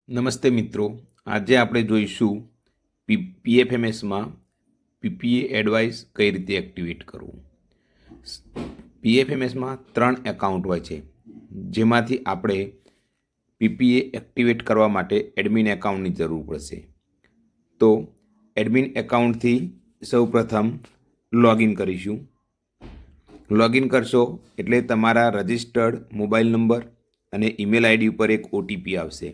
નમસ્તે મિત્રો, આજે આપણે જોઈશું પીએફએમએસમાં પીપીએ એડવાઇસ કઈ રીતે એક્ટિવેટ કરવું. પીએફએમએસમાં 3 એકાઉન્ટ હોય છે, જેમાંથી આપણે પીપીએ એક્ટિવેટ કરવા માટે એડમિન એકાઉન્ટની જરૂર પડશે. તો એડમિન એકાઉન્ટથી સૌપ્રથમ લોગિન કરીશું. લોગિન કરશો એટલે તમારા રજિસ્ટર્ડ મોબાઈલ નંબર અને ઈમેલ આઈડી ઉપર એક ઓટીપી આવશે,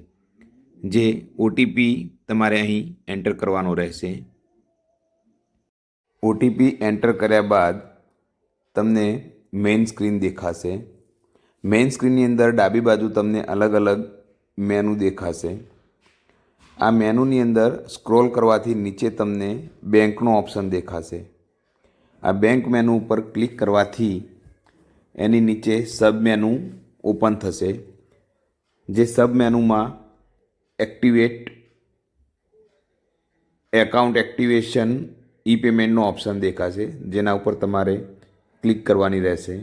જે ઓટીપી તમારે અહીં એન્ટર કરવાનો રહેશે. ઓટીપી એન્ટર કર્યા બાદ તમને મેઇન સ્ક્રીન દેખાશે. મેઇન સ્ક્રીનની અંદર ડાબી બાજુ તમને અલગ અલગ મેનુ દેખાશે. આ મેનુની અંદર સ્ક્રોલ કરવાથી નીચે તમને બેંકનો ઓપ્શન દેખાશે. આ બેંક મેનુ ઉપર ક્લિક કરવાથી એની નીચે સબ મેનુ ઓપન થશે, જે સબ મેનુમાં એક્ટિવેટ એકાઉન્ટ એક્ટિવેશન ઈ પેમેન્ટનો ઓપ્શન દેખાશે, જેના ઉપર તમારે ક્લિક કરવાની રહેશે.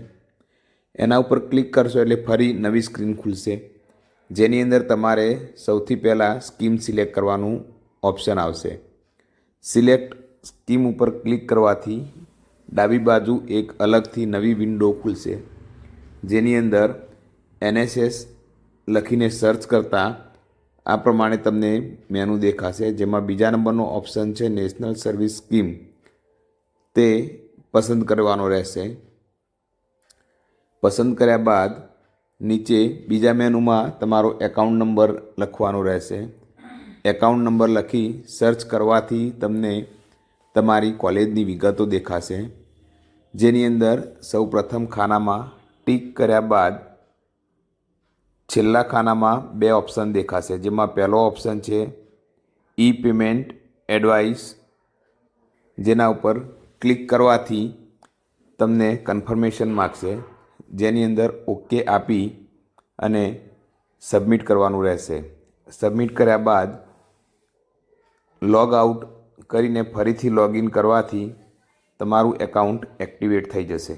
એના ઉપર ક્લિક કરશો એટલે ફરી નવી સ્ક્રીન ખુલશે, જેની અંદર તમારે સૌથી પહેલાં સ્કીમ સિલેક્ટ કરવાનું ઓપ્શન આવશે. સિલેક્ટ સ્કીમ ઉપર ક્લિક કરવાથી ડાબી બાજુ એક અલગથી નવી વિન્ડો ખુલશે, જેની અંદર NSS લખીને સર્ચ કરતાં આ પ્રમાણે તમને મેનુ દેખાશે, જેમાં બીજા નંબરનો ઓપ્શન છે નેશનલ સર્વિસ સ્કીમ, તે પસંદ કરવાનો રહેશે. પસંદ કર્યા બાદ નીચે બીજા મેનુમાં તમારો એકાઉન્ટ નંબર લખવાનો રહેશે. એકાઉન્ટ નંબર લખી સર્ચ કરવાથી તમને તમારી કોલેજની વિગતો દેખાશે, જેની અંદર સૌ પ્રથમ ખાનામાં ટીક કર્યા બાદ છેલ્લા ખાનામાં 2 ઓપ્શન દેખાશે, જેમાં પહેલો ઓપ્શન છે ઈ પેમેન્ટ એડવાઇસ, જેના ઉપર ક્લિક કરવાથી તમને કન્ફર્મેશન માગશે, જેની અંદર ઓકે આપી અને સબમિટ કરવાનું રહેશે. સબમિટ કર્યા બાદ લોગ આઉટ કરીને ફરીથી લોગિન કરવાથી તમારું એકાઉન્ટ એક્ટિવેટ થઈ જશે.